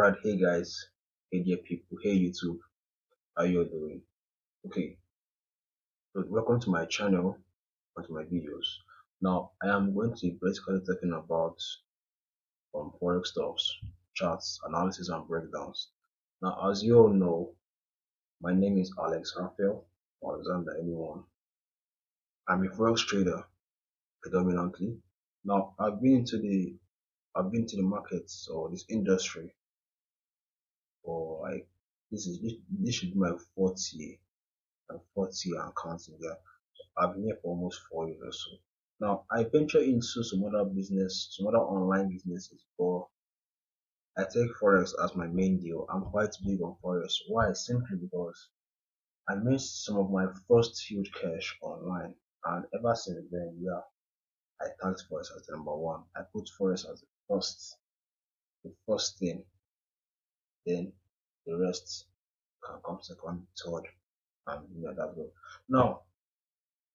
Alright, hey guys, hey dear people, hey YouTube, how you all doing? Okay, so welcome to my channel and to my videos. Now, I am going to be basically talking about forex stocks, charts, analysis, and breakdowns. Now, as you all know, my name is Alex Raphael or Alexander anyone. I'm a forex trader predominantly. Now, I've been to the markets or this industry for like this should be my fourth year and fourth year and counting. Yeah, I've been here for almost 4 years or so. Now I venture into some other online businesses, but I take forex as my main deal. I'm quite big on forex. Why? Simply because I made some of my first huge cash online, and ever since then, yeah, I tagged forex as the number one. I put forex as the first thing, then the rest can come second, third, and that's all. Now,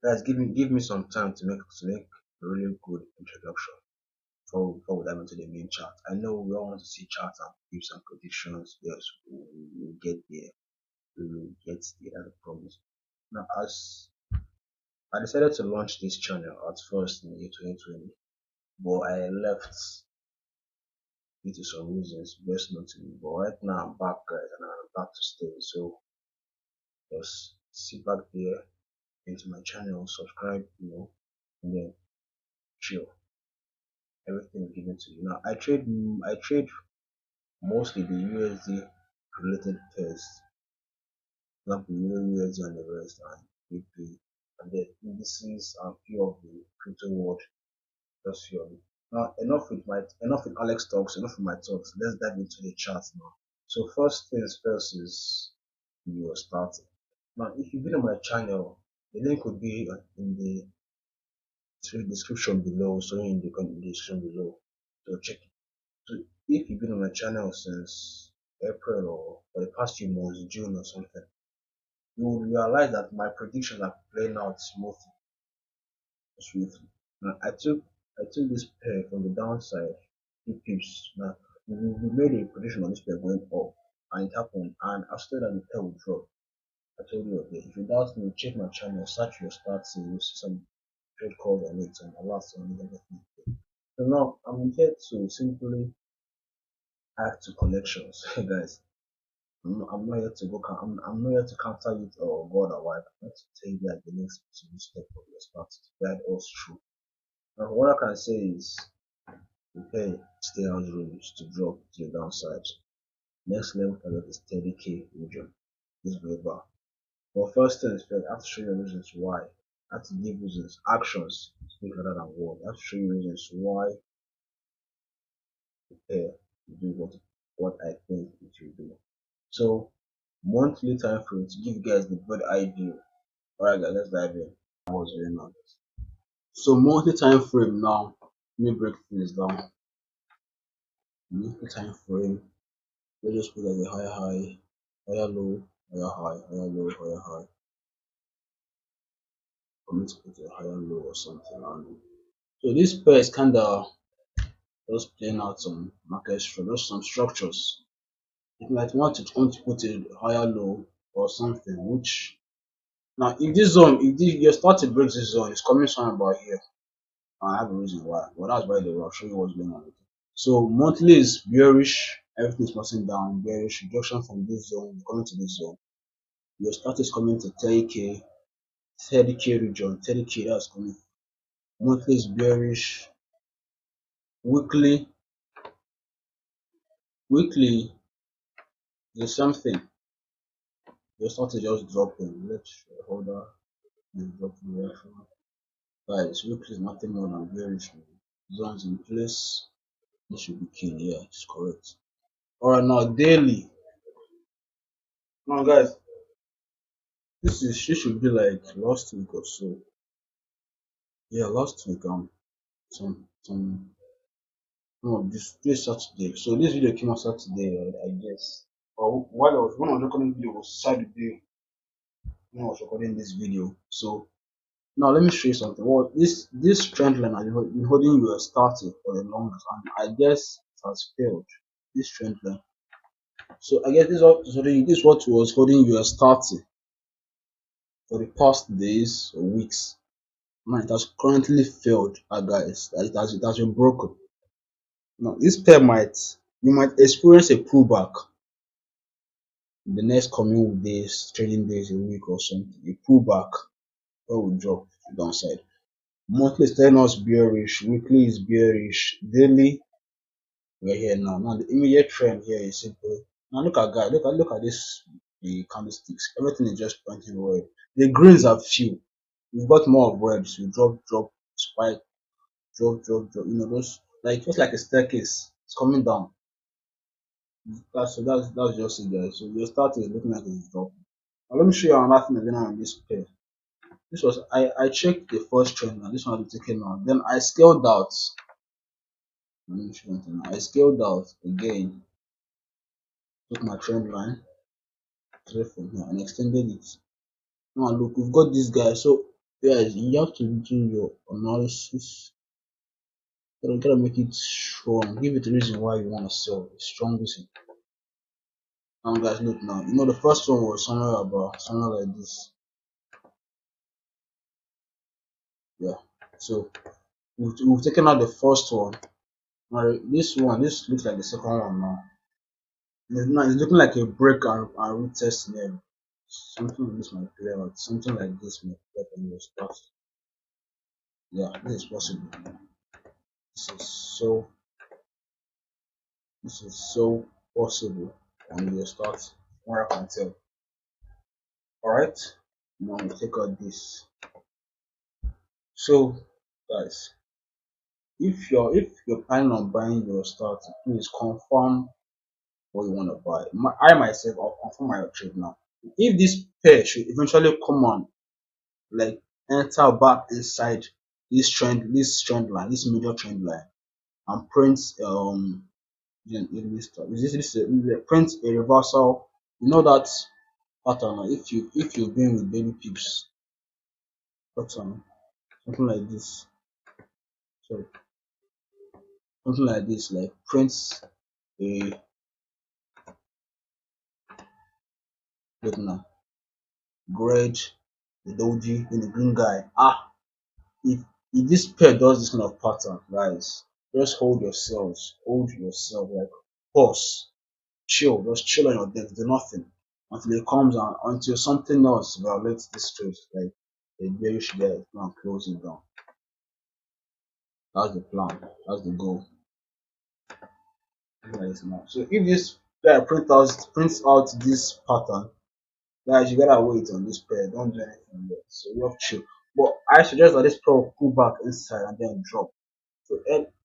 guys, give me some time to make a really good introduction before we dive into the main chart. I know we all want to see charts and tips and predictions. Yes, we will get there. We will get there, as I promise. Now, as I decided to launch this channel at first in the year 2020, but I left due to some reasons best known to me. But right now I'm back, guys, and I'm back to stay. So just sit back there into my channel, subscribe, and then chill. Everything given to you. Now I trade mostly the USD related pairs, for example USD and the rest, and BP, and the indices and few of the crypto world, just few of it. Now enough with Alex talks, enough with my talks. Let's dive into the charts now. So first things first is your starting. Now if you've been on my channel, the link would be in the description below, so in the description below. So check it. So if you've been on my channel since April or for the past few months, June or something, you will realize that my predictions are playing out swiftly. Now I took this pair from the downside, 2 pips. Now we made a prediction on this pair going up, and it happened. And after that, the pair would drop. I told you, okay, if you doubt me, check my channel, search your stats, you'll see some trade calls on it and alerts on it, everything. So now I'm here to simply add to collections, guys. I'm not here to go. I'm not here to counter it or God or wife. I'm here to tell you that the next step of your start to guide us through. Now, what I can say is, prepare stay out rooms to drop to the downside. Next level target is 30K region. This global. But first things first, I have to show you reasons why. I have to give reasons, actions speak rather than words. I have to show you reasons why prepare to do what I think it will do. So monthly time frame to give you guys the bird eye view. Alright guys, let's dive in. What's going on? So monthly time frame now. Let me break things down. Monthly time frame. Let's just put like a higher high, higher low, higher high, higher low, higher high. For me to put a higher low or something. So this pair is kinda just playing out some market structures, some structures. You might want to put a higher low or something, which now if this zone, if you start to break this zone, it's coming somewhere about here. I have a reason why, but that's why they will show you what's going on. So monthly is bearish, everything is passing down, bearish reduction from this zone, coming to this zone. Your start is coming to 30K, 30K region, 30K that's coming. Monthly is bearish, weekly is something. Your start is just dropping. Let's hold that is dropping reaction. Guys, weekly is nothing more than bearish. Zones in place. This should be key. Yeah, it's correct. Alright, now daily. Now guys, this should be like last week or so. Yeah, last week no, this Saturday. So this video came out Saturday, I guess. Or while I was one of the recording video was Saturday when I was recording this video. So now let me show you something. Well, this trend line has been holding you started for the longest, and I guess it has failed. This trend line So I guess this is what was holding US30 for the past days or weeks. Now it has currently failed, guys. It has been broken. Now this pair you might experience a pullback in the next coming days, trading days, a week or something. A pullback where we drop to the downside. Monthly is telling us bearish, weekly is bearish, daily we're here now. Now the immediate trend here is simple. Now look at guys, look at this, the candlesticks. Everything is just pointing red. The greens are few. We've got more of reds. We drop, spike, drop. You know, those like just like a staircase. It's coming down. That's just it, guys. So your start is looking like it's dropping. Now let me show you another thing again on this pair. This was I checked the first trend now. This one will be taken now. Then I scaled out. Let me show you now. I scaled out again. Took my trend line straight from here and extended it. Now look, we've got this guy. So guys, you have to do your analysis. Gotta make it strong. Give it a reason why you want to sell. A strong reason. Now guys, look now. You know the first one was somewhere like this. Yeah. So we've taken out the first one. Now this looks like the second one now. It's looking like a break and retest there. Something like this might play out. Something like this might play out in your start. Yeah, this is possible. This is so possible on your start. What I can tell. Alright. Now we take out this. So guys, if you're planning on buying your start, please confirm what you want to buy. I myself, I'll confirm my trade now. If this pair should eventually come on, like enter back inside this trend line, this major trend line, and print print a reversal, you know that pattern. If you've been with baby pips pattern, something like this. So something like this, like prints a look now, red, the doji, then the green guy. If this pair does this kind of pattern, guys, just hold yourself, like pause, chill, just chill on your deck, do nothing until it comes on, until something else violates this trade, like a bearish there, and close it down. That's the plan, that's the goal. So if this pair prints out this pattern, guys, you gotta wait on this pair. Don't do anything yet. So you have to chill. But I suggest that this pair will pull back inside and then drop. So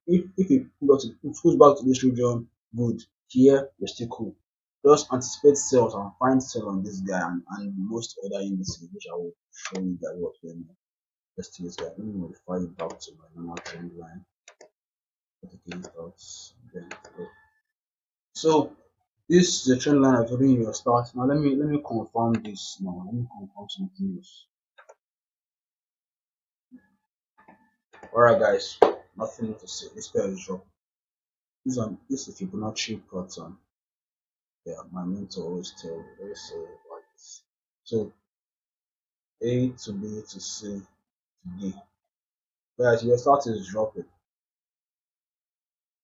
if it pulls back to this region, good. Here you're still cool. Just anticipate sales and find sell on this guy and most other indices, which I will show you guys what we're doing. Let's do this guy. Let me modify it back to my normal trend line. So this is the trend line I've already your start. Now let me confirm this now. Let me confirm something else. Alright guys, nothing to say. This pair is drop. This is a Fibonacci pattern. Yeah, my mentor always tell me, always say like this. So A to B to C to D. Guys, your start is dropping.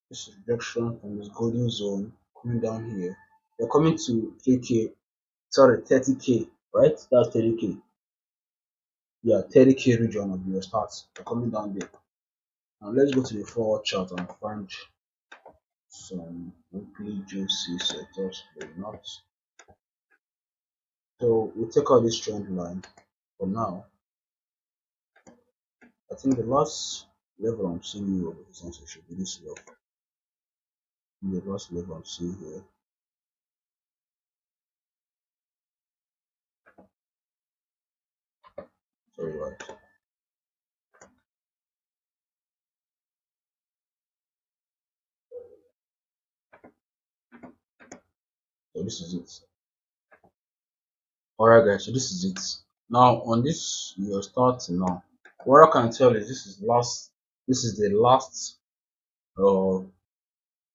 This is rejection from this golden zone coming down here. They're coming to 3K, sorry, 30K, right? That's 30K. Yeah, 30K region of your starts. They're coming down there. Now let's go to the forward chart and find some weekly juicy setups for not. So we'll take out this trend line for now. I think the last level I'm seeing here resistance should be this level. The last level I'm seeing here. Sorry, right. So this is it. Alright guys, so this is it. Now on this you're starting now. What I can tell is this is the last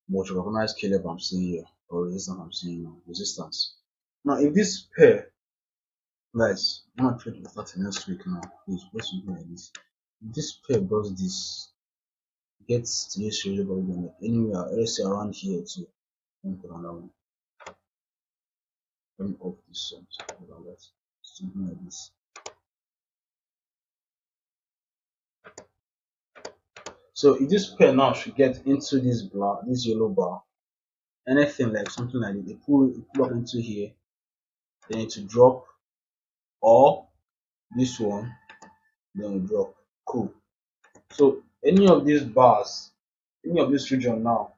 most recognized key level I'm seeing here. or resistance. I'm saying now, resistance. Now, if this pair, guys, I'm gonna trade starting next week now. Please, what's something like this? If this pair does this, gets to this reasonable limit anywhere, let's say around here too. Let me put another one. Let me off this something like this. So if this pair now should get into this yellow bar, anything like something like this, they pull up into here, they need to drop, or this one, then we drop. Cool. So any of these bars, any of this region now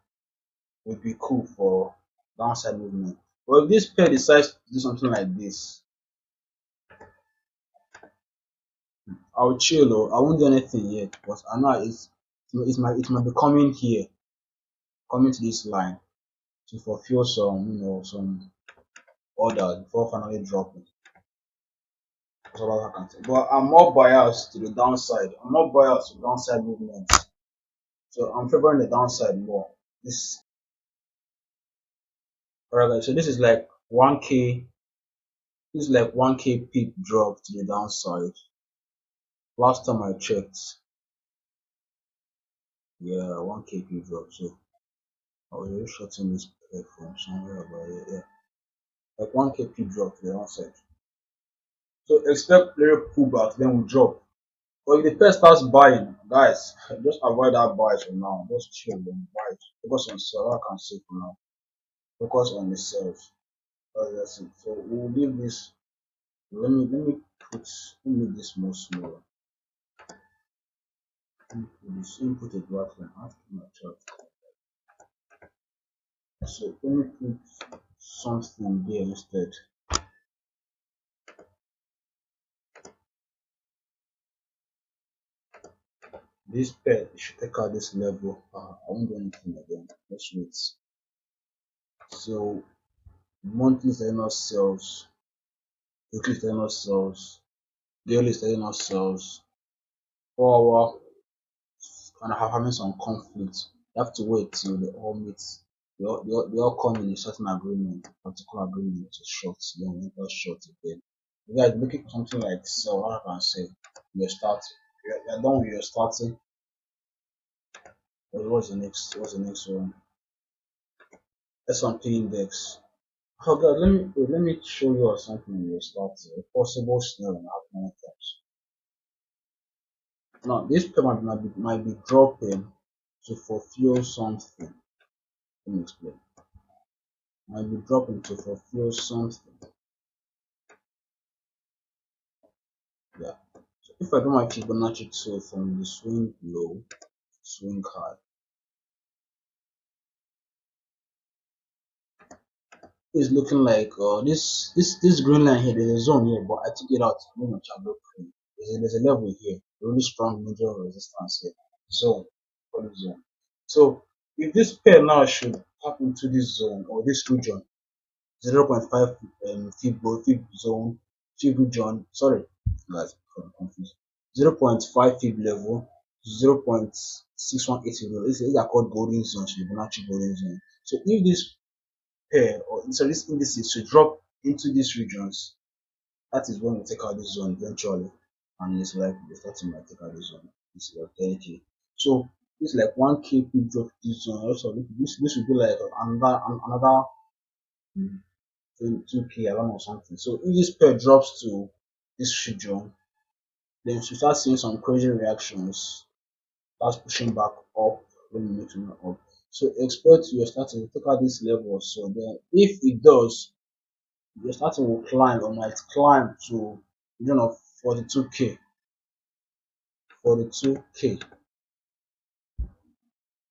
would be cool for downside movement. But if this pair decides to do something like this, I'll chill though. I won't do anything yet because I know it might be coming here, coming to this line to fulfill some orders before finally dropping. That's all I can say. But I'm more biased to the downside. I'm more biased to downside movement. So I'm favoring the downside more. This alright guys, so this is like 1k. This is like 1k peak drop to the downside. Last time I checked. Yeah, 1k peak drop. So I was really shorting this pair from somewhere about here. Yeah. Like 1k peak drop to the downside. So expect little pullback, then we drop. But if the pair starts buying, guys, just avoid that buys for now. Just chill and buy it. Focus on sell. I can say for now. Focus on the sales. That's it. So we'll leave this. Let me make this more smaller. Input a graph line after my chart. So let me put something there instead. This pair should take out this level. I won't do anything again. Let's wait. So monthly is telling us sales, weekly is telling us sales, daily is telling us sales, 4 hour and having some conflict. You have to wait till they all meet. They all come in a certain agreement, particular agreement to short, then we enter short again. You guys looking for something like sell, what I can say, you're starting. You're done with your starting. What's the next one? S&P index. Oh god, let me show you something in your starting. A possible scenario happening times. Now this payment might be dropping to fulfill something. Let me explain. Might be dropping to fulfill something. Yeah. So if I do my Fibonacci tool from the swing low, swing high, it's looking like this green line here. There's a zone here, but I took it out. There's a level here, really strong major resistance here. Zone, zone. So if this pair now should tap into this zone or this region, 0.5 fib zone, fib region. Sorry, guys, I'm confused. 0.5 fib level, 0.618 level. These are called golden zones, Fibonacci golden zone. So if this pair or this indices should drop into these regions, that is when we take out this zone eventually, and it's like the starting might take out this zone. It's like 30k. So it's like 1k peak drop this zone. Also, this would be like another 2k around or something. So if this pair drops to this region, then you start seeing some crazy reactions. That's pushing back up when you make it up. So expect your starting to take out this level. So then if it does, your starting will climb or might climb to region of 42k. 42k.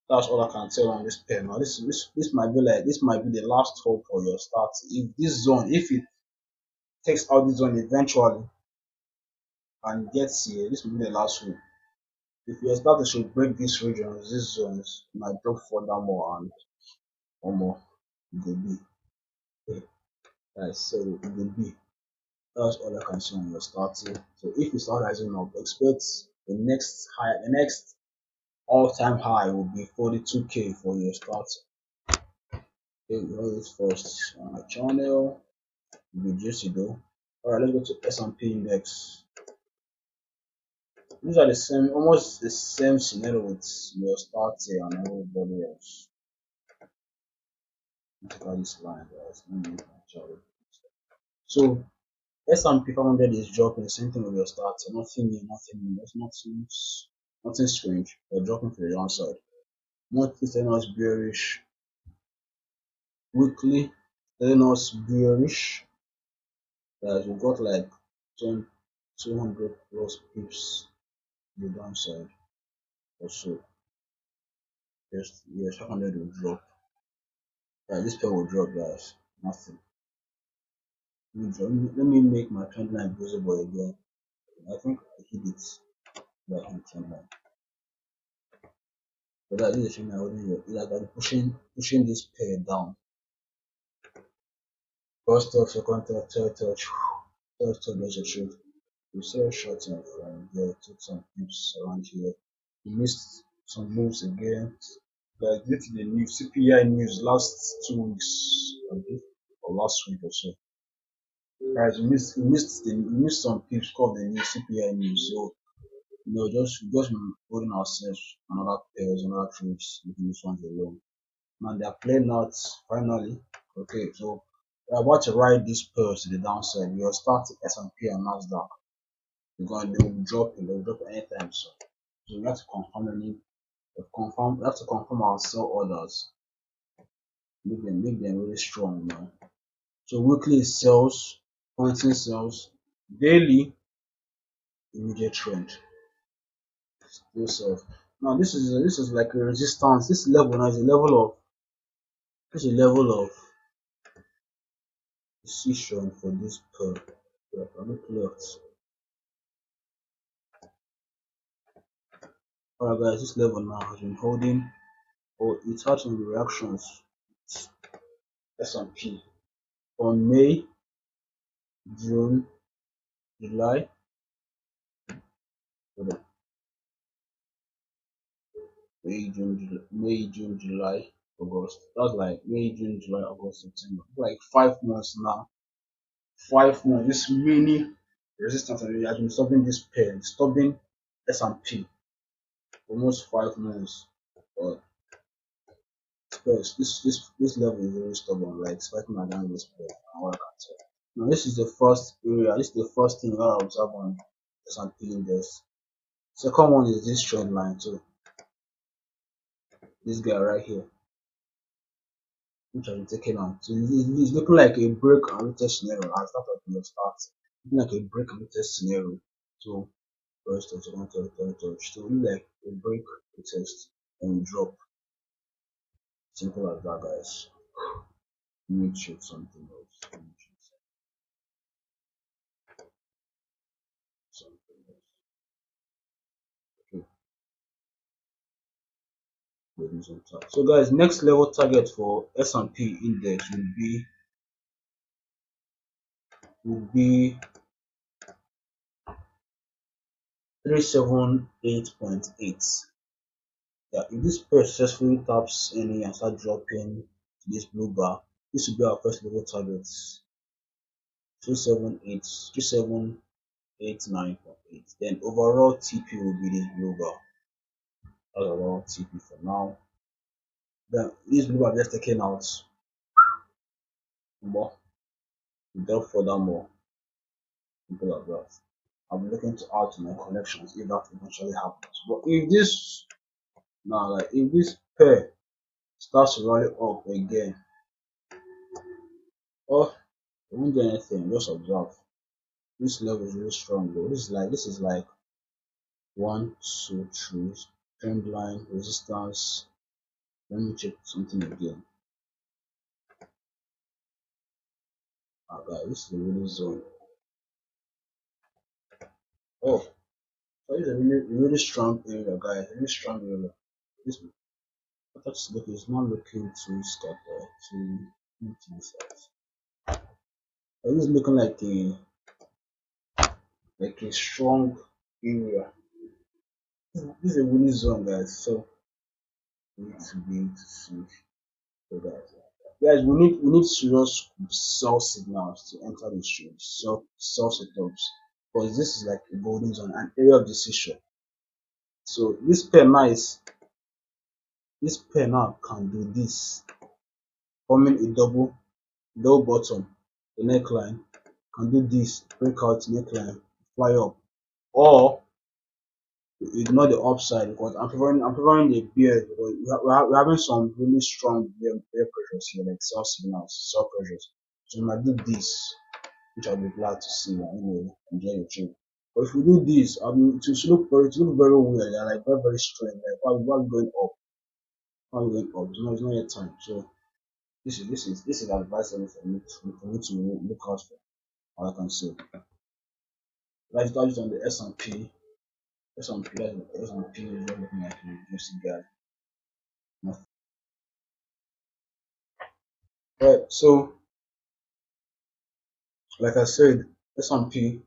That's all I can tell on this pair. Now this might be the last hope for your start. If this zone, if it takes out this zone eventually and gets here, this will be the last hope. If your starter should break these regions, these zones, it might drop further more and or more. It will be. Okay. Guys, so it will be. That's all I can say on your starting. So if you start rising up, expect the next all-time high will be 42k for your starting. Okay, we know this first on my channel. It'll be juicy though. Alright, let's go to S&P index. These are the same, almost the same scenario with your start here and everybody else. Look at this line, guys. Let me make my chart. So S&P 500 is dropping, the same thing with your start. Nothing new, nothing new. There's nothing strange. They're dropping to the downside. Monthly telling us bearish. Weekly telling us bearish. Guys, we've got like 200 plus pips to the downside or so. Yes, 500 will drop. Yeah, this pair will drop, guys. Nothing. Let me make my trend line visible again. I think I hit it by trend line. But that is the trend line holding it. Like I'm pushing this pair down. First touch, second touch, third touch, there's a trade. We saw a short term from there, took some pips around here. We missed some moves again. Like due to the news, CPI news last 2 weeks, or last week or so. Guys, we missed some pips called the new CPI news. So just holding ourselves another pairs, another trades with these ones alone. Now they are playing out finally. Okay, so we're about to ride these pairs to the downside. We are starting S&P and Nasdaq. They will drop anytime soon. So we have to confirm our sell orders. Make them really strong now. So weekly sells, pointing sells, daily immediate trend. Still sells. Now this is like a resistance. This level now is a level of decision for this pair. Look left. Alright guys, this level now has been holding, or it had some reactions. S&P on May, June, July, May, June, July, August. That's like May, June, July, August, September. Like 5 months now. 5 months. This mini resistance has been stopping this pair, stopping S&P. Almost 5 months. But this level is very stubborn, right? Spiking against this pair. What I can tell. Now this is the first area. This is the first thing I observe on S&P index. Second one is this trend line too. This guy right here, which has been taken out. So it's looking like a break and retest scenario. I'll start at the start. Looking like a break and retest scenario. So first touch, second touch, third touch. So look like a break, retest, and drop. Simple as that, guys. Let me check something else. Okay. So guys, next level target for S&P index will be 378.8. Yeah, if this pair successfully taps any and start dropping to this blue bar, this will be our first level target. 3789.8. Then overall TP will be this blue bar. That's overall TP for now. Then this blue bar just taken out more. We drop further more. Simple as that. I'll be looking to add to my collections if that eventually happens. But if this pair starts rolling up again, oh, it won't do anything, just observe. This level is really strong though. This is like 1, 2, 3 trend line resistance. Let me check something again. Guys, this is a really zone. Oh, so this is a really strong area, guys. Really strong area. This it's not looking too scattered, too this size. This is looking like a strong area. This is a winning zone, guys. So we need to be able to see for that. Guys, we need serious sell signals to enter this trade. Sell setups, because this is like a golden zone, an area of decision. So this pair now can do this, forming a double bottom, the neckline, can do this, break out neckline, fly up, or ignore the upside, because I'm favoring the bear, because we're having some really strong bear pressures here, like sell signals, sell pressures. So we might do this, which I'll be glad to see. Anyway, enjoy the trade. But if we do this, I mean, it look very weird, yeah, like very strange. Like why are we going up? Why are we going up? It's not yet time. So this is advisable for me to look out for. All I can say. Let's touch on the S&P. S&P, S&P is not looking like a juicy guy. Right. So like I said, S&P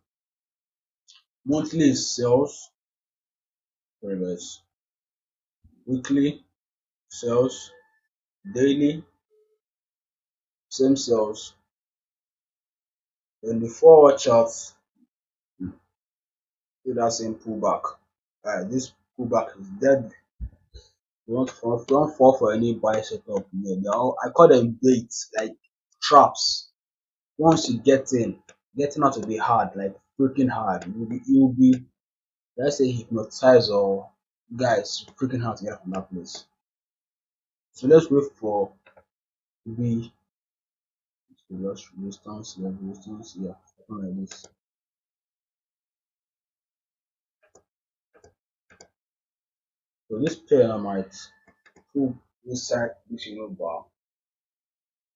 monthly sells, very nice. Weekly sells, daily same sells. Then the 4 hour chart, do that same pullback. This pullback is dead. Don't fall for any buy setup here. I call them baits, like traps. Once you getting out to be hard, like freaking hard. You'll be let's say hypnotized, or guys freaking hard to get from that place. So let's wait for the resistance level, yeah, something like this. So this pair I might pull inside this yellow bar,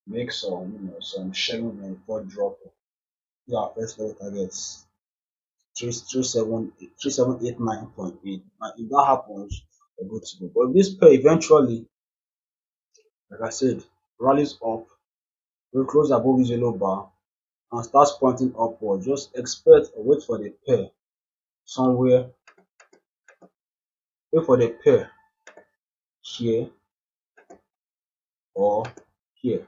make some shedding before dropping. These are our first level targets. 3789.8. And if that happens, we're good to go. But if this pair eventually, like I said, rallies up, we close above this yellow bar and starts pointing upward, just expect or wait for the pair somewhere. Wait for the pair here or here.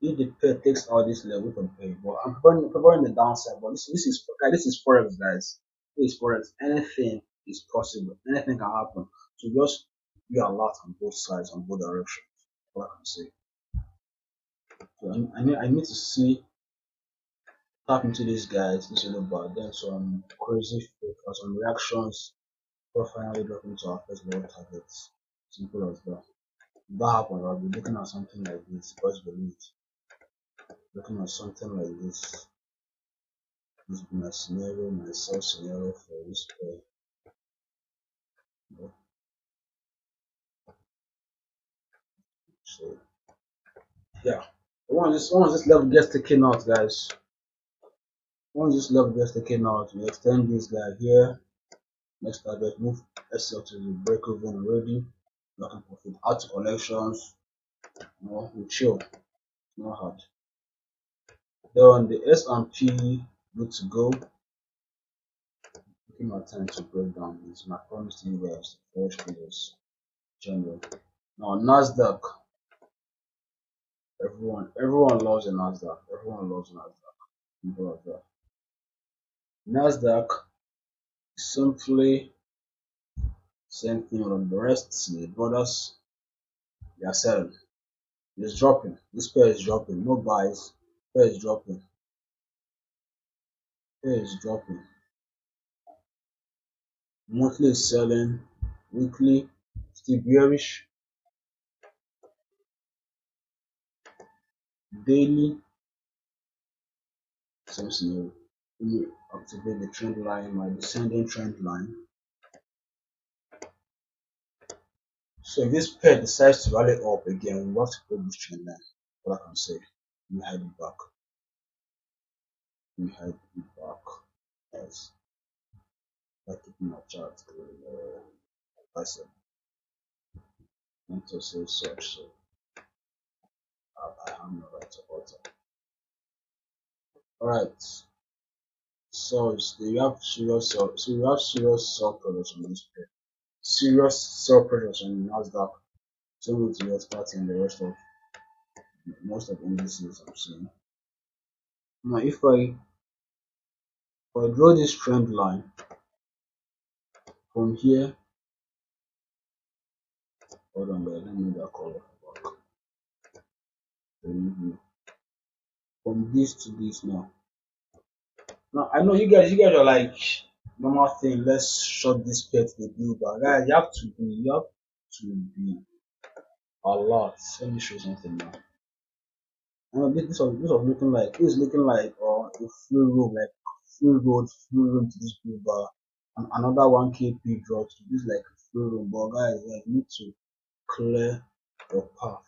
If the pair takes out this level, we can pay. But I'm favoring the downside. But this is forex, guys. This is forex. Anything is possible. Anything can happen. So just be alert on both sides, on both directions. What I can say. So I need to see, tap into these guys, this yellow bar, then some crazy fake or some reactions, before finally dropping to our first level targets. Simple as that. If that happens, I'll be looking at something like this. Just believe it. Looking at something like this. This is my scenario, my sell scenario for this pair. So yeah, once this level gets taken out, guys. Once this level gets taken out, we extend this guy here. Next target, move SL to the break even already. Looking profit out to collections. We chill. Not hard. Then on the S&P, good to go. Taking my time to break down this. And I promise to you guys, fresh videos. General. Now Nasdaq. Everyone loves the Nasdaq. Everyone loves Nasdaq. Simple as that. Nasdaq simply same thing on the rest. The brothers, they are selling. It's dropping. This pair is dropping. No buys. Pair is dropping. Pair is dropping. Monthly is selling. Weekly still bearish. Daily same scenario. Let me activate the trend line, my descending trend line. So if this pair decides to rally up again, we have to break this trend line. What I can say. Let me head it back. Let me head it back. Yes. I keep my chart. I said, to say such. So I have no right about it. Alright. So we have serious sell pressures on this pair. Serious sell pressures on Nasdaq. Same with US30 and the rest of most of indices I'm seeing. Now if I draw this trend line from here, hold on guys, let me move that color back. From this to this now. Now I know you guys are like normal thing, let's short this pair to the blue bar. Guys, you have to be alert. Let me show something now. This was looking like a full room to this blue bar, and another 1 kp drop to this like full room. But guys, you need to clear your path.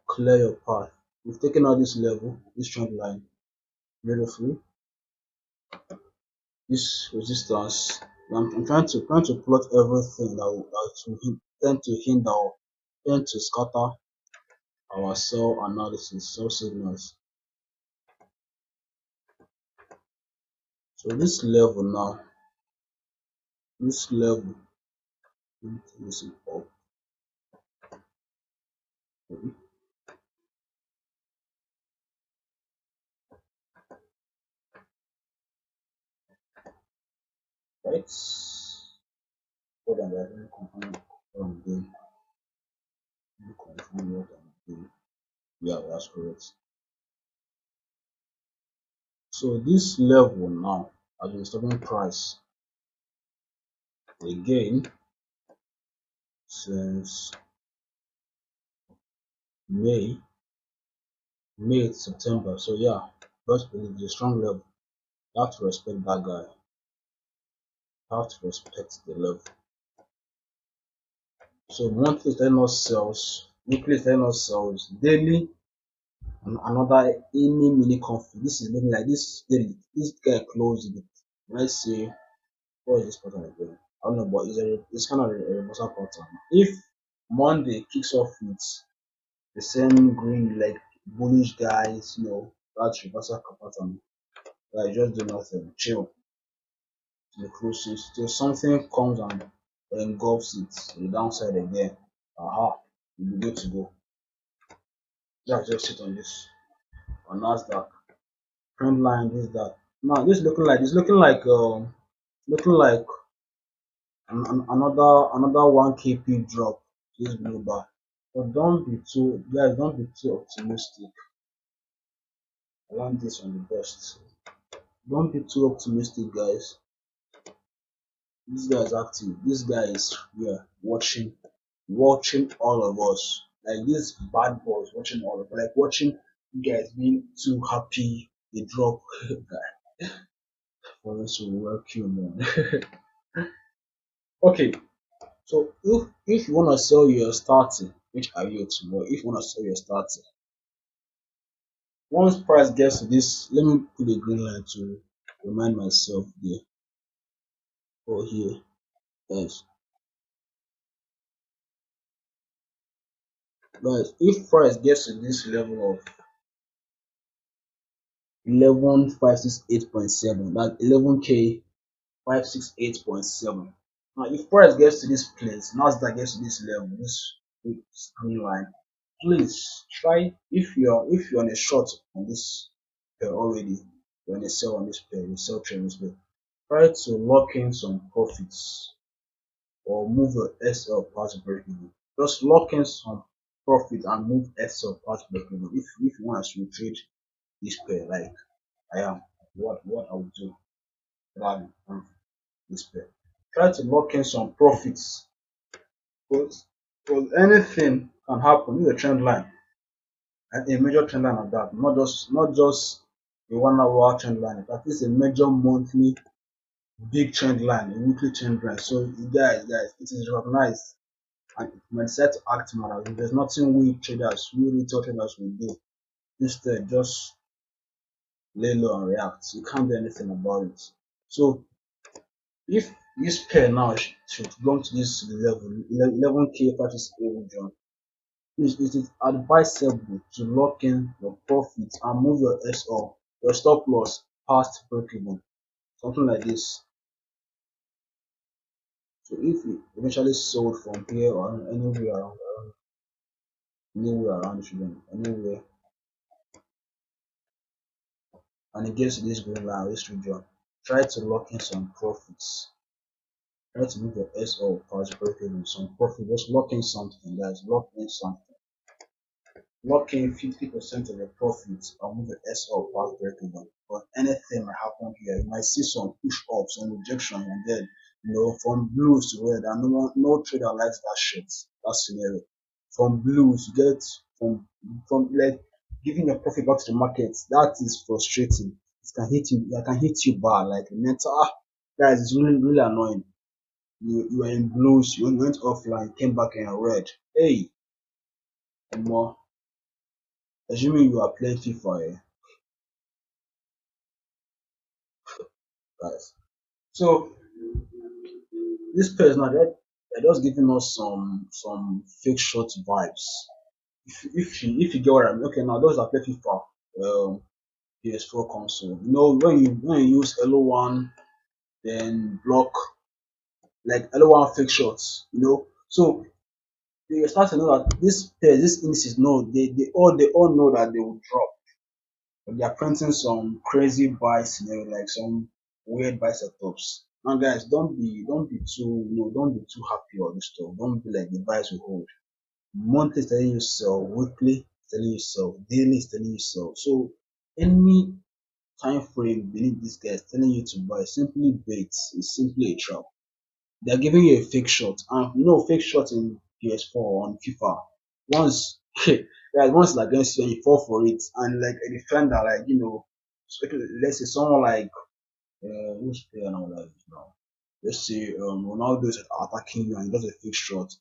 Clear your path. We've taken out this level, this trend line, beautifully. This resistance. I'm trying to plot everything that tend to hinder or tend to scatter our cell analysis, cell signals. So this level now, this level, this is up. Right? Hold on, let me confirm what I'm doing. Let me confirm what I'm doing. Yeah, that's correct. So this level now has been stopping price again since May to September. So yeah, first believe it's a strong level. You have to respect that guy. You have to respect the level. So monthly is telling us sells, weekly is telling us sells, daily and another any mini conflict. This is looking like this daily. This guy closed it. Let's say what is this pattern again? I don't know, but it's kind of a reversal pattern. If Monday kicks off with the same green like bullish guys, that's reversal pattern. Like just do nothing, chill to the closest till something comes and engulfs it to the downside again. Aha, you'll be good to go. That's just sit on this on Nasdaq. Trend line, this that. Now this looking like another 1 kp drop. This blue bar. But don't be too optimistic. I learned this on the best. Don't be too optimistic, guys. This guy is active. This guy is watching all of us. Like this bad boy is watching all of us. Like watching you guys being too happy. They drop guy. For us to work you, man. Okay, so if you wanna sell your starting, which are you tomorrow? If you wanna sell your starting, once price gets to this, let me put a green line to remind myself there or here. Yes. Guys, if price gets to this level of 11568.7, that's 11k 568.7. Now if price gets to this place, Nasdaq gets to this level, this green line, please try if you're on a short on this pair already, you're on a sell on this pair, you sell trade on this pair, try to lock in some profits or move your SL past break even. Just lock in some profit and move SL past break even. If you want to trade this pair like I am, what I would do rather than this pair. Try to lock in some profits because anything can happen. This is a trend line, and a major trend line of that, not just a 1 hour trend line. That is a major monthly big trend line, a weekly trend line. So guys, it is recognized and it might decide to act more. There's nothing we retail traders will do. Instead, just lay low and react. You can't do anything about it. So if this pair now should belong to this level, 11k 568 region, it is advisable to lock in your profits and move your SL, your stop loss past break even. Something like this. So if it eventually sold from here or anywhere around Sudan, anywhere, and it gets to this green line, this region, try to lock in some profits. Try to move your SO past break even, some profit. Just lock in something, guys. Lock in something. Lock in 50% of your profits and move your SO past break even. But anything might happen here. You might see some push up, some rejection, and then from blues to red, and no trader likes that shit, that scenario. From blues, you get from like giving your profit back to the market. That is frustrating. It can hit you. It can hit you bad, like mental. Guys, it's really annoying. You were in blues, you went offline, came back in red. Hey, more. Assuming you are playing FIFA, guys. So this page now, they're just giving us some fake short vibes. If you get what I mean. Okay, now those that play FIFA, PS4 console. When you use LO1, then block like LO1 fake shots. So they start to know that this indices know they all know that they will drop. But they are printing some crazy buy scenario, like some weird buy setups. Now guys, don't be too happy on this stuff. Don't be like the buys we hold. Monthly is telling you sell, weekly is telling you sell, daily is telling you sell. So any time frame beneath this guy is telling you to buy simply bait. It's simply a trap. They're giving you a fake shot. And fake shot in PS4 on FIFA. Once yeah, once it's against you and you fall for it, and like a defender, like let's say someone like who's player now like now. Let's say Ronaldo is attacking you and he does a fake shot.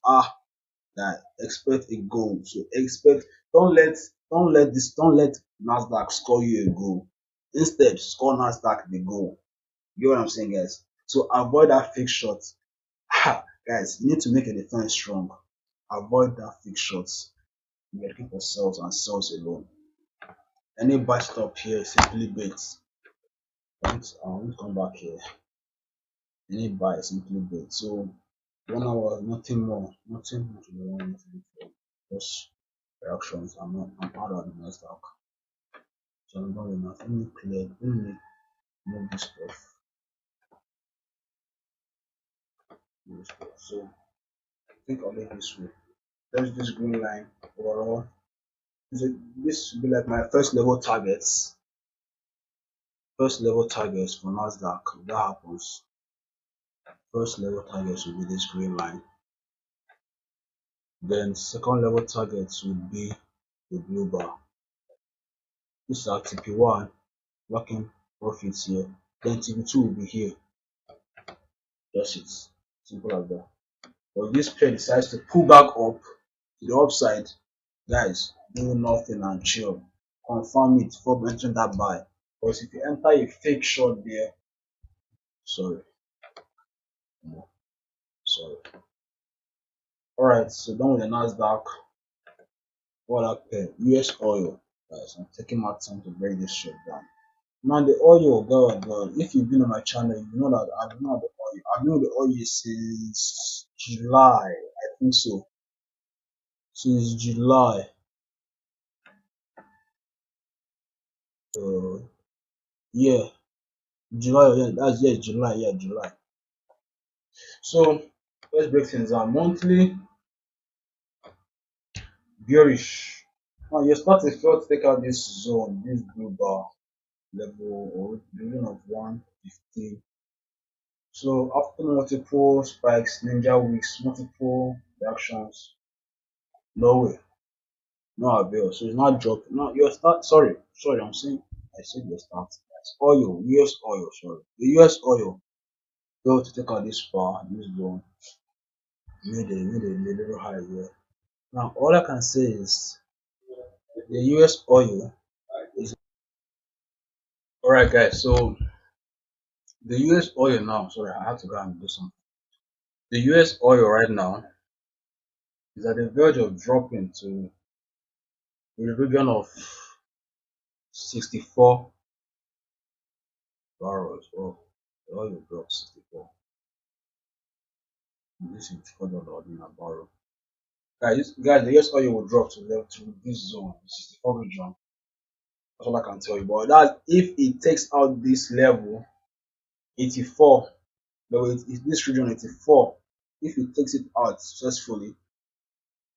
That expect a goal. So don't let Nasdaq score you a goal. Instead, score Nasdaq the goal. You get what I'm saying, guys? So avoid that fake shot. Guys, you need to make a defense strong. Avoid that fake shots. You're looking for sales and sales alone. Any buy stop here is simply bait. I won't come back here. Any buy is simply bait. So 1 hour, nothing more. Nothing more to be wrong with it. Just reactions. I'm out of the Nasdaq. So I'm not enough. Let me clear. Let me move this stuff. So I think I'll leave this way. There's this green line overall. This will be like my first level targets. First level targets for Nasdaq. If that happens, first level targets will be this green line. Then second level targets would be the blue bar. This is our TP1 working profits here. Then TP2 will be here. That's it. Simple as that. But if this pair decides to pull back up to the upside, guys, do nothing and chill. Confirm it before entering that buy. Because if you enter a fake short there, sorry, no, sorry. Alright, so done with the Nasdaq. What up pair? US oil. Guys, I'm taking my time to break this shit down. Now the oil, God, if you've been on my channel, you know that I've known the oil. I've known the oil since July, I think so. Since July. Uh, yeah, July. Yeah, July. Yeah, July. So let's break things down. Monthly bearish. Now you're starting to take out this zone, this blue bar level or region of 150. So after multiple spikes, ninja weeks, multiple reactions, no way, no avail. So it's not dropping. No, your start. Sorry, I said your start. That's oil, US oil. Sorry, the US oil. Go to take out this bar, this zone, made a little high here. Now all I can say is the US oil is alright, guys. So the US oil now. Sorry, I have to go and do something. The US oil right now is at the verge of dropping to the region of 64 barrels. Oh, the oil dropped 64. This is $4 in a barrel. Guys, the US oil will drop to level to this zone, 64 region. That's all I can tell you. But that if it takes out this level, 84, level this region 84, if it takes it out successfully.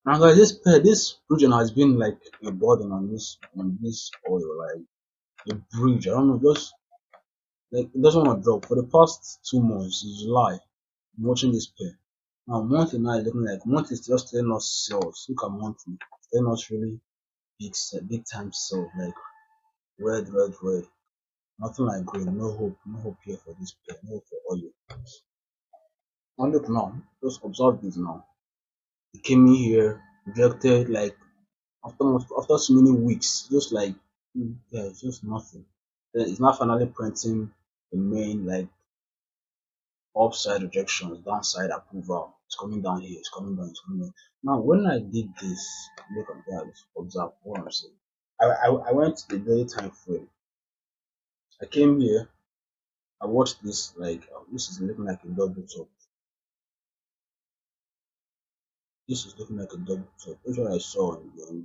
Now guys, this region has been like a burden on this oil, like a bridge. I don't know, just like it doesn't want to drop. For the past 2 months, in July, I'm watching this pair. Now monthly now is looking like month is just telling us sales. Look at monthly, it's telling us really big time sales, like red, red, red. Nothing like green, no hope here for this pair, no hope for oil. Now look now, just observe this now. It came in here, rejected like after so many weeks, just like yeah, it's just nothing. Then it's not finally printing the main like upside rejections, downside approval. It's coming down here, it's coming down, it's coming down. Now when I did this, look at that, observe what I'm saying. I went to the daily time frame. I came here, I watched this like this is looking like a double top. This is looking like a double top. That's what I saw in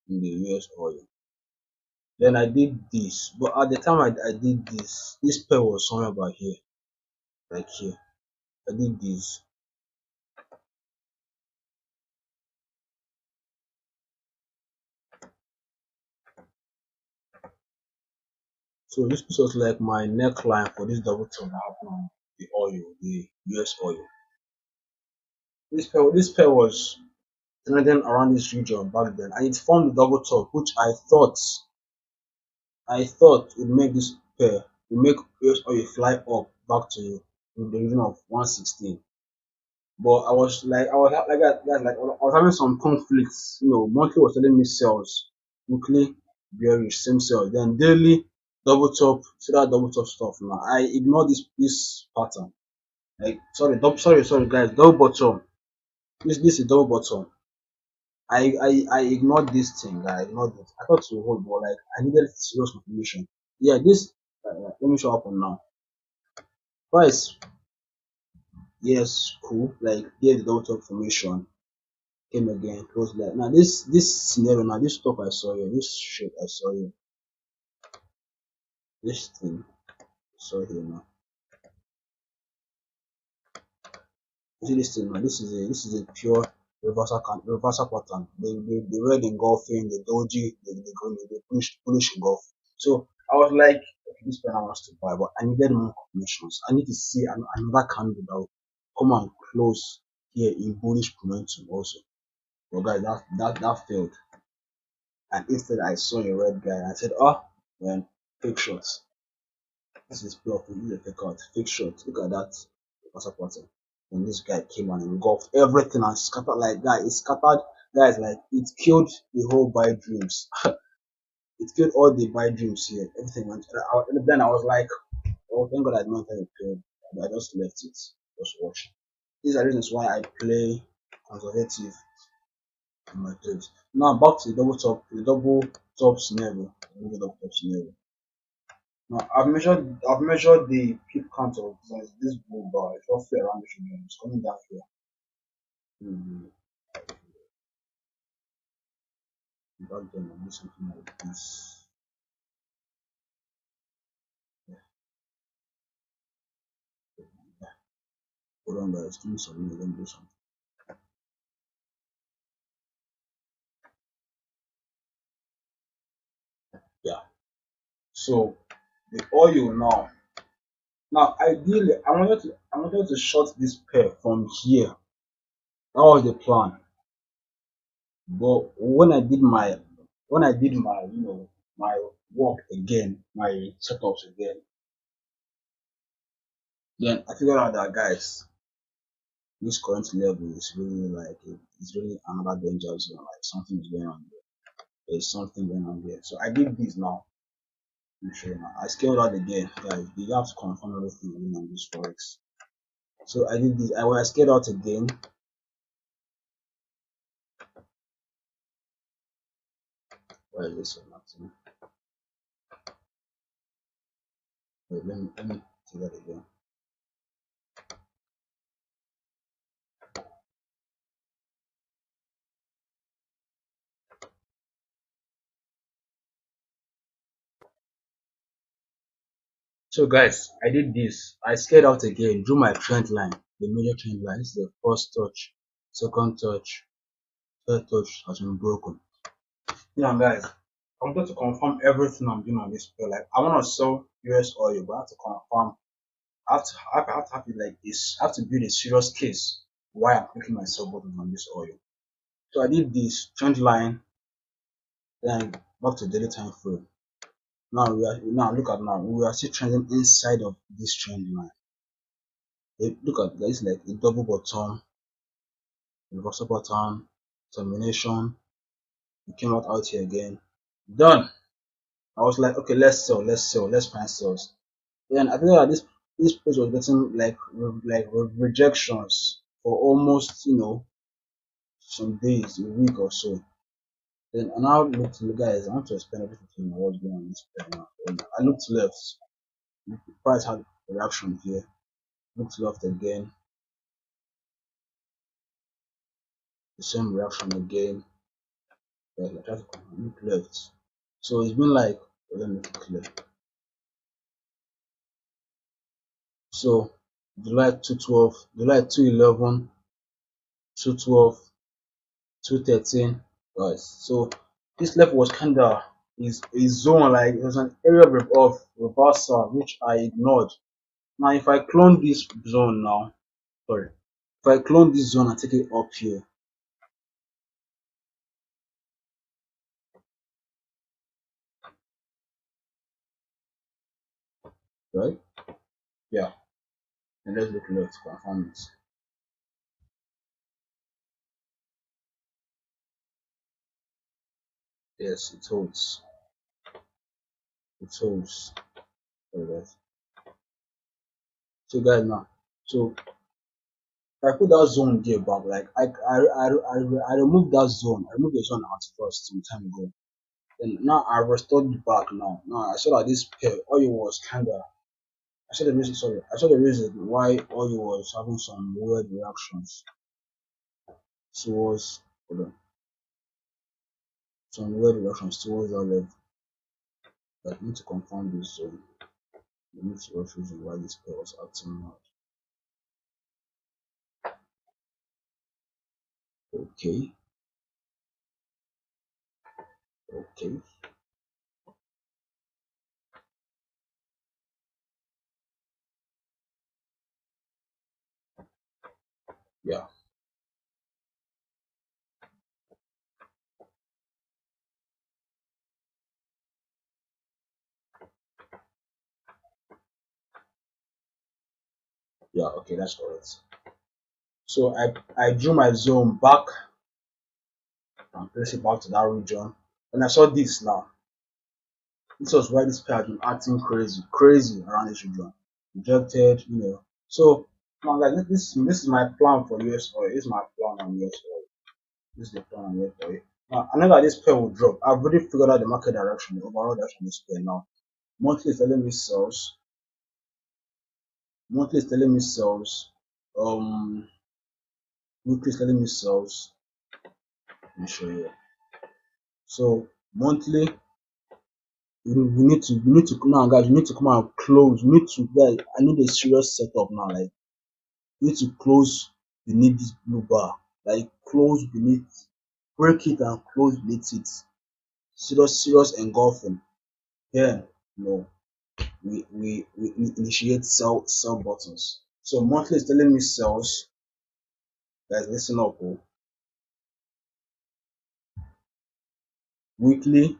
the US oil. Then I did this, but at the time I did this pair was somewhere about here, like here. I did this. So this was like my neckline for this double top that happened on the oil, the US oil. This pair was trending around this region back then, and it formed the double top, which I thought would make this pair would make US oil fly up back to the region of 116. But I was having some conflicts. Monthly was telling me sales, weekly bearish, same sales. Then daily double top, see that double top stuff. Now I ignore this pattern. Like sorry guys, double bottom. This is double bottom. I ignored this thing. I ignored it. I thought it would hold, but like I needed serious confirmation. Yeah, this let me show up on now. Price, yes, cool. Like here the double top formation. Came again, close like now this scenario now, this stuff I saw here, this shit I saw here, this thing I saw here now. You see this thing now, this is a pure reversal pattern. The red engulfing, the doji, the green, the bullish engulf. So I was like, okay, this pen I want to buy, but I needed more confirmations. I need to see another candle that will come and close here in bullish momentum also. But guys, that failed. And instead I saw a red guy and I said, oh man, fake shots. This is pure fake, this is a fake out, fake shot. Look at that WhatsApp pattern. And this guy came and engulfed everything and scattered like that. It scattered guys, like it killed the whole buy dreams. It killed all the buy dreams here. Everything went. Then I was like, oh thank God I did not enter the period. I just left it. Just watch. These are reasons why I play conservative in my trades. Now back to the double top scenario. Double top scenario. Now I've measured the peak count of this bull bar. It's roughly around this region. It's coming down here. Hmm. Back then I did something like this. Yeah, yeah. Hold on guys, give me some minutes, let me do something. Yeah. So the oil now. Now ideally I wanted to short this pair from here. That was the plan. But when I did my my work again, my setups again, then I figured out that guys, this current level is really like it's really another danger zone. Like something is going on there. There's something going on there. So I did this now. Let me show you now. I scaled out again, guys. You have to confirm everything on this forex. So I did this. When I scaled out again, where is this one? Wait, let me see that again. So guys, I did this. I scared out again, drew my trend line, the major trend line. This is the first touch, second touch, third touch has been broken. Yeah, guys, I wanted to confirm everything I'm doing on this pair. Like, I want to sell US oil, but I have to confirm. I have to like this. I have to build a serious case why I'm making myself bottom on this oil. So I did this trend line, then back to daily time frame. Now look at now. We are still trending inside of this trend line. Look at this like a double bottom, reversal pattern, termination. We came out here again. Done. I was like, okay, let's sell, let's find sales. Then I think that this place was getting like rejections for almost some days, a week or so. Then I now looked, guys. I want to explain everything to you what's going on in this pair now. I looked left. The price had a reaction here. Looked left again. The same reaction again. I tried to look left. So it's been like, let me make it clear. So July 212, July 211, 212, 213, guys. So this level was kinda is a zone, like it was an area of reversal which I ignored. Now if I clone this zone now, sorry, if I clone this zone and take it up here, right? Yeah, and let's look left, confirm it. Yes, it holds. It holds. Alright. So guys now, so if I put that zone there back, like I removed that zone. I removed the zone at first some time ago. Then now I restored it back now. Now I saw that this pair oil was kinda I saw the reason sorry, I saw the reason why oil was having some weird reactions towards hold on, some weird reactions towards that level. But I need to confirm this zone. I need to watch reason why this pair was acting out. Okay, okay, yeah, yeah, okay, that's correct. So I drew my zone back and place it back to that region. And I saw this now. This was why this pair had been acting crazy around this region. Rejected, So now like this is my plan for US oil. This is my plan on US oil. This is the plan on US oil. Now I know that this pair will drop. I've already figured out the market direction, the overall direction of this pair now. Monthly is telling me sells. Monthly is telling me sells. Weekly is telling me sells. Let me show you. So monthly we need to now guys, we need to come out and close. We need to guys, I need a serious setup now. Like we need to close beneath this blue bar. Like close beneath, break it and close beneath it. Serious engulfing. Then we initiate sell buttons. So monthly is telling me sells. Guys, listen up. Oh. Weekly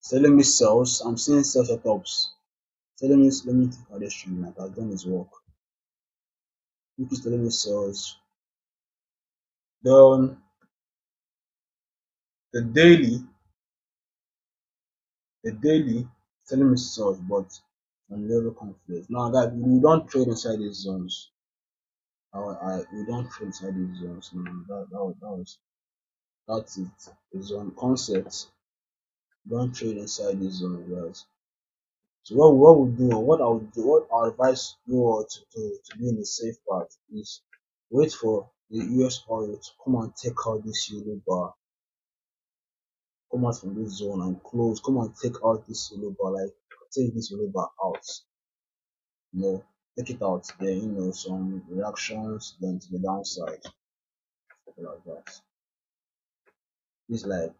is telling me sells. I'm seeing sell setups. Telling me let me take out this string like I've done his work. Weekly is telling me sells. Then the daily telling me sells, but on level conflict. Now guys, we don't trade inside these zones. We don't trade inside these zones. No, that's it. It's on concept. Don't trade inside these zones, guys. So what we do, what I advise you all to do to be in the safe part is wait for the US oil to come and take out this yellow bar, come out from this zone and close, come and take out this yellow bar, like take this yellow bar out, take it out, then some reactions, then to the downside, something like that. It's like,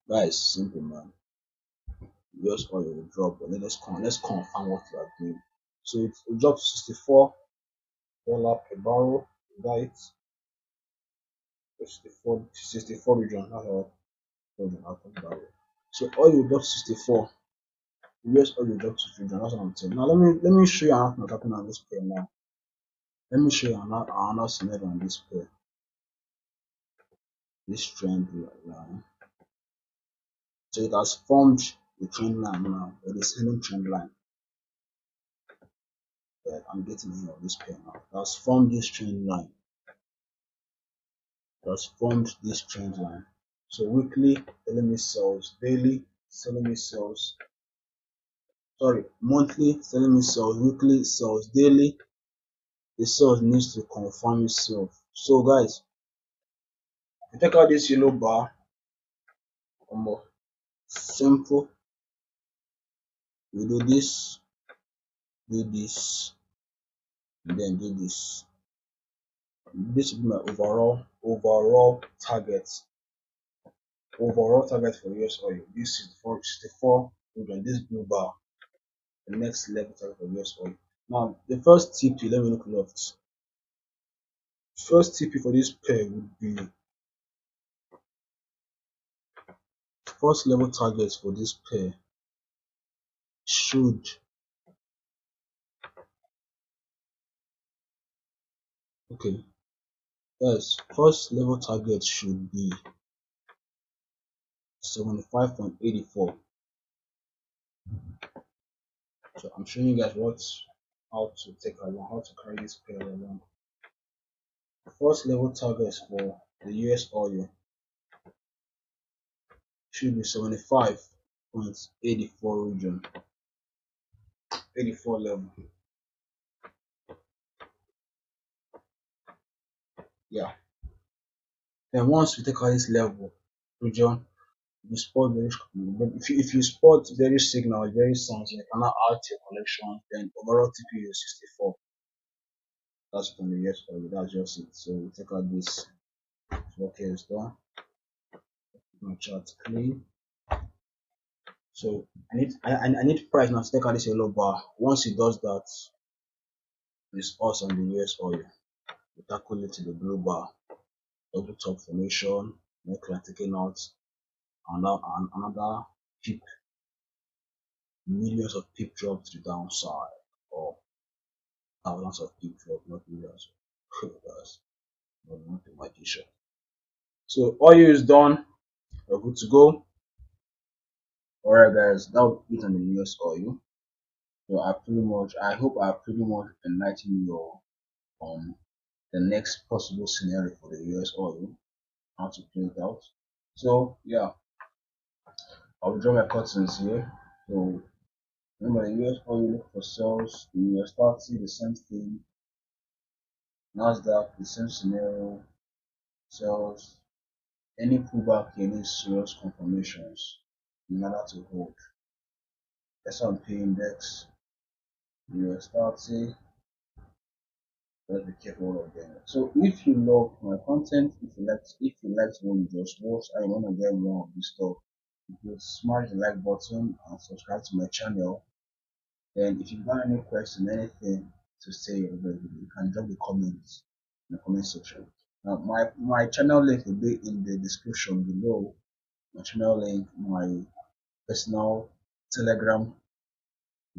guys, simple man. Just oil will drop, but let's confirm what we are doing. So it will drop to $64 per barrel. Right, 64 region. That's our region. I'll talk about it. So oil will drop to 64. US oil will drop to 3 region. That's what I'm telling. Now let me show you another thing happening on this pair now. Let me show you another scenario on this pair. This trend line. So it has formed the trend line now, or the selling trend line. I'm getting here on this pair now. It has formed this trend line. So weekly selling me sells, daily selling me sells, monthly selling me sells, weekly sells, daily the sales needs to confirm itself. So guys, if you take out this yellow bar, simple, we do this, and then do this. This will be my overall target. Overall target for US oil. This is for 64, this blue bar, the next level target for US oil. Now the first TP, let me look left. First TP for this pair would be first level targets for this pair should first level target should be 75.84. So I'm showing you guys how to take along, how to carry this pair along. The first level targets for the US oil should be 75.84 region, 84 level. Yeah. Then once we take out this level region, you spot if you spot very signal, very signs, you cannot add to your collection, then overall TP is 64. That's from the US oil, that's just it. So we take out this. Okay, it's done. My chart clean. So I need price now to take out this yellow bar. Once it does that, it's us on the US oil. We tackle it to the blue bar, double top formation, neckline taking out, another peak, millions of peak drop to the downside, or thousands of peak drop, not millions. That's not my t-shirt. So oil is done. We're good to go. Alright guys, that will be it on the US oil. So I hope I pretty much enlightened you on the next possible scenario for the US oil, how to play it out. So yeah, I'll draw my curtains here. So remember, the US oil, look for sales, the US30, the same thing, Nasdaq, the same scenario, sales, any pullback, any serious confirmations in order to hold. S&P index, US30. Let's be careful of them. So if you love my content, if you like what you just watched, I want to get more of this stuff, you could smash the like button and subscribe to my channel. And if you've got any question, anything to say, you can drop the comments in the comment section. Now my channel link will be in the description below. My channel link, my personal Telegram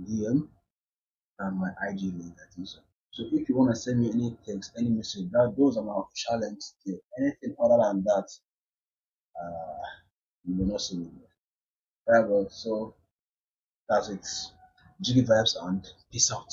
DM, and my IG link, that is. So if you want to send me any text, any message, those are my official links. Anything other than that, you will not see me. Alright, so that's it. Jiggy vibes and peace out.